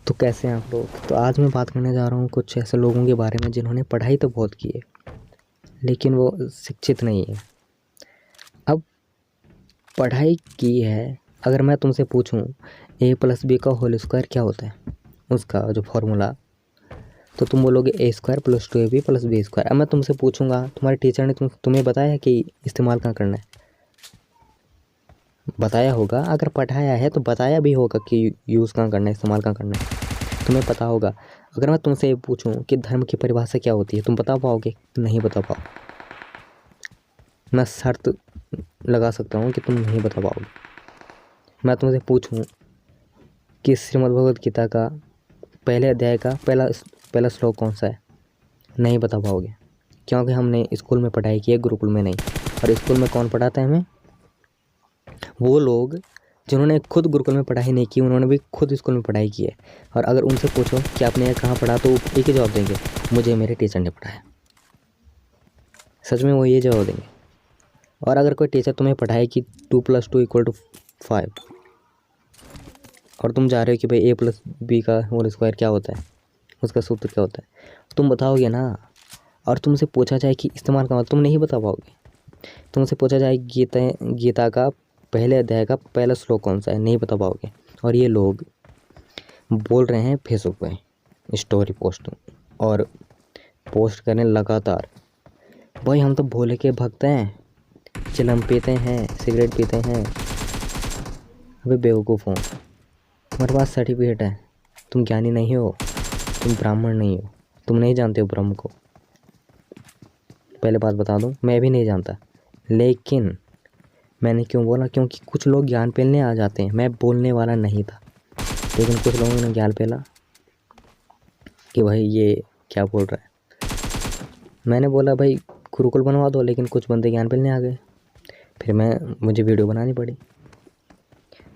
तो कैसे हैं आप लोग। तो आज मैं बात करने जा रहा हूँ कुछ ऐसे लोगों के बारे में जिन्होंने पढ़ाई तो बहुत की है लेकिन वो शिक्षित नहीं है। अब पढ़ाई की है, अगर मैं तुमसे पूछूं a+b का होल स्क्वायर क्या होता है, उसका जो फॉर्मूला, तो तुम बोलोगे a² + 2ab + b²। अब मैं तुमसे पूछूंगा तुम्हारे टीचर ने तुम्हें बताया कि इस्तेमाल कहाँ करना है, बताया होगा। अगर पढ़ाया है तो बताया भी होगा कि यूज़ कहाँ करना है, इस्तेमाल कहाँ करना है, तुम्हें पता होगा। अगर मैं तुमसे पूछूं कि धर्म की परिभाषा क्या होती है, तुम बता पाओगे? नहीं बता पाओ। मैं शर्त लगा सकता हूँ कि तुम नहीं बता पाओगे। मैं तुमसे पूछूं कि श्रीमद् भगवद गीता का पहले अध्याय का पहला श्लोक कौन सा है, नहीं बता पाओगे, क्योंकि हमने स्कूल में पढ़ाई की है, गुरुकुल में नहीं। और स्कूल में कौन पढ़ाता है हमें? वो लोग जिन्होंने खुद गुरुकुल में पढ़ाई नहीं की, उन्होंने भी खुद स्कूल में पढ़ाई की है। और अगर उनसे पूछो कि आपने कहाँ पढ़ा, तो एक ही जवाब देंगे, मुझे मेरे टीचर ने पढ़ाया। सच में वो ये जवाब देंगे। और अगर कोई टीचर तुम्हें पढ़ाए कि 2 + 2 = 5 और तुम जा रहे हो कि भाई a+b का होल स्क्वायर क्या होता है, उसका सूत्र क्या होता है, तुम बताओगे ना। और तुमसे पूछा जाए कि इस्तेमाल का, तुम नहीं बता पाओगे। तुमसे पूछा जाए गीता का पहले अध्याय का पहला श्लोक कौन सा है, नहीं बता पाओगे। और ये लोग बोल रहे हैं फेसबुक पे स्टोरी पोस्ट और पोस्ट करें लगातार, भाई हम तो भोले के भक्त हैं, चिलम पीते हैं, सिगरेट पीते हैं। अबे बेवकूफ़ हो, तुम्हारे पास सर्टिफिकेट है, तुम ज्ञानी नहीं हो, तुम ब्राह्मण नहीं हो, तुम नहीं जानते हो ब्रह्म को। पहले बात बता दूं, मैं भी नहीं जानता, लेकिन मैंने क्यों बोला, क्योंकि कुछ लोग ज्ञान पेलने आ जाते हैं। मैं बोलने वाला नहीं था, लेकिन कुछ लोगों ने ज्ञान पेला कि भाई ये क्या बोल रहा है। मैंने बोला भाई गुरुकुल बनवा दो, लेकिन कुछ बंदे ज्ञान पेलने आ गए, फिर मुझे वीडियो बनानी पड़ी।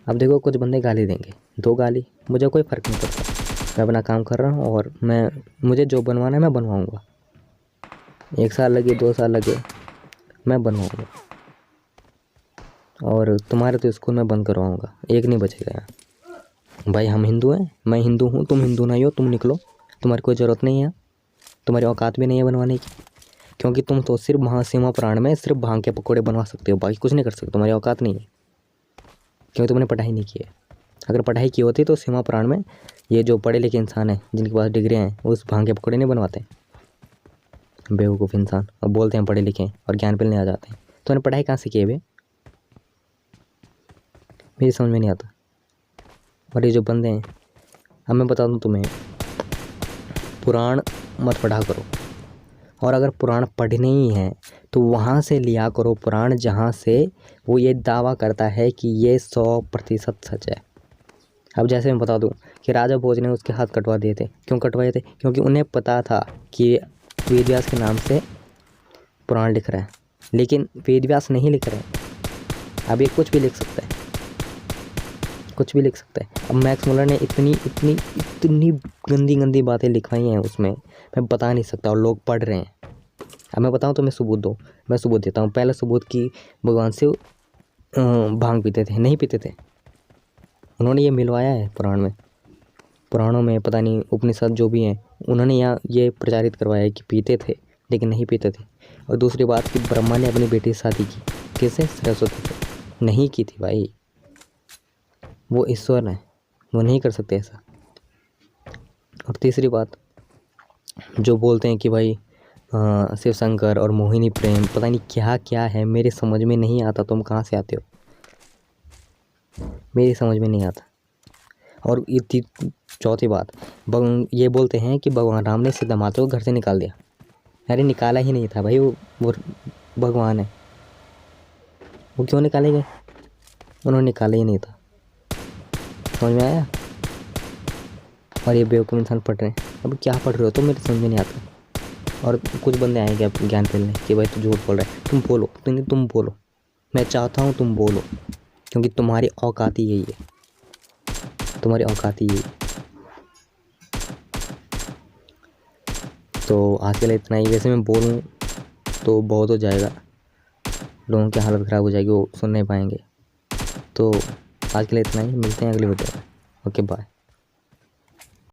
अब देखो, कुछ बंदे गाली देंगे, 2 गाली, मुझे कोई फ़र्क नहीं पड़ता। मैं अपना काम कर रहा हूँ और मुझे जो बनवाना है मैं बनवाऊँगा। 1 साल लगे, 2 साल लगे, मैं बनवाऊँगा। और तुम्हारे तो स्कूल में बंद करवाऊँगा, एक नहीं बचेगा यहाँ। भाई हम हिंदू हैं, मैं हिंदू हूँ, तुम हिंदू नहीं हो, तुम निकलो, तुम्हारी कोई ज़रूरत नहीं है, तुम्हारी औकात भी नहीं है बनवाने की। क्योंकि तुम तो सिर्फ महासीमा प्राण में सिर्फ भांग के पकौड़े बनवा सकते हो, बाकी कुछ नहीं कर सकते, तुम्हारी औकात नहीं है, क्योंकि तुमने पढ़ाई नहीं की है। अगर पढ़ाई की होती तो सीमा प्राण में ये जो पढ़े लिखे इंसान हैं, जिनके पास डिग्रियाँ हैं, वो उस भांग के पकौड़े नहीं बनवाते। बेवकूफ़ इंसान, अब बोलते हैं पढ़े लिखे और ज्ञान पेलने आ जाते हैं। तो उन्हें पढ़ाई कहाँ से की है बे, मेरी समझ में नहीं आता। और ये जो बंदे हैं, अब मैं बता दूँ तुम्हें, पुराण मत पढ़ा करो। और अगर पुराण पढ़ने ही हैं तो वहाँ से लिया करो पुराण जहाँ से वो ये दावा करता है कि ये 100% सच है। अब जैसे मैं बता दूं कि राजा भोज ने उसके हाथ कटवा दिए थे। क्यों कटवाए थे? क्योंकि उन्हें पता था कि वेद व्यास के नाम से पुराण लिख रहा है, लेकिन वेद व्यास नहीं लिख रहे हैं। अब ये कुछ भी लिख सकता है, कुछ भी लिख सकता है। अब मैक्स मुलर ने इतनी इतनी इतनी गंदी गंदी बातें लिखवाई हैं उसमें, मैं बता नहीं सकता, और लोग पढ़ रहे हैं। अब मैं बताऊं तुम्हें सबूत दो, मैं सबूत देता हूँ। पहला सबूत कि भगवान शिव भांग पीते थे, नहीं पीते थे। उन्होंने ये मिलवाया है पुराण में, पुराणों में, पता नहीं उपनिषद जो भी हैं, उन्होंने यहाँ ये प्रचारित करवाया है कि पीते थे, लेकिन नहीं पीते थे। और दूसरी बात कि ब्रह्मा ने अपनी बेटी से शादी की, किससे? सरस्वती से। नहीं की थी भाई, वो ईश्वर है, वो नहीं कर सकते ऐसा। और तीसरी बात, जो बोलते हैं कि भाई शिव शंकर और मोहिनी प्रेम, पता नहीं क्या क्या है, मेरे समझ में नहीं आता। तुम कहाँ से आते हो, मेरी समझ में नहीं आता। और ये चौथी बात, ये बोलते हैं कि भगवान राम ने सीता माता को घर से निकाल दिया। अरे निकाला ही नहीं था भाई, वो भगवान है, वो क्यों निकाले गए? उन्होंने निकाला ही नहीं था। समझ में आया? और ये बेवकूफ़ इंसान पढ़ रहे हैं। अब क्या पढ़ रहे हो तुम, मेरे समझ में नहीं आता। और कुछ बंदे आएंगे अब ज्ञान फैलने कि भाई तू झूठ बोल रहा है। तुम बोलो, तुम बोलो, मैं चाहता हूँ तुम बोलो, क्योंकि तुम्हारी औकात ही यही है, तुम्हारी औकात ही यही है। तो आज के लिए इतना ही। वैसे मैं बोलूँ तो बहुत हो जाएगा, लोगों की हालत ख़राब हो जाएगी, वो सुन नहीं पाएंगे। तो आज के लिए इतना ही, मिलते हैं अगली वीडियो में। Okay bye.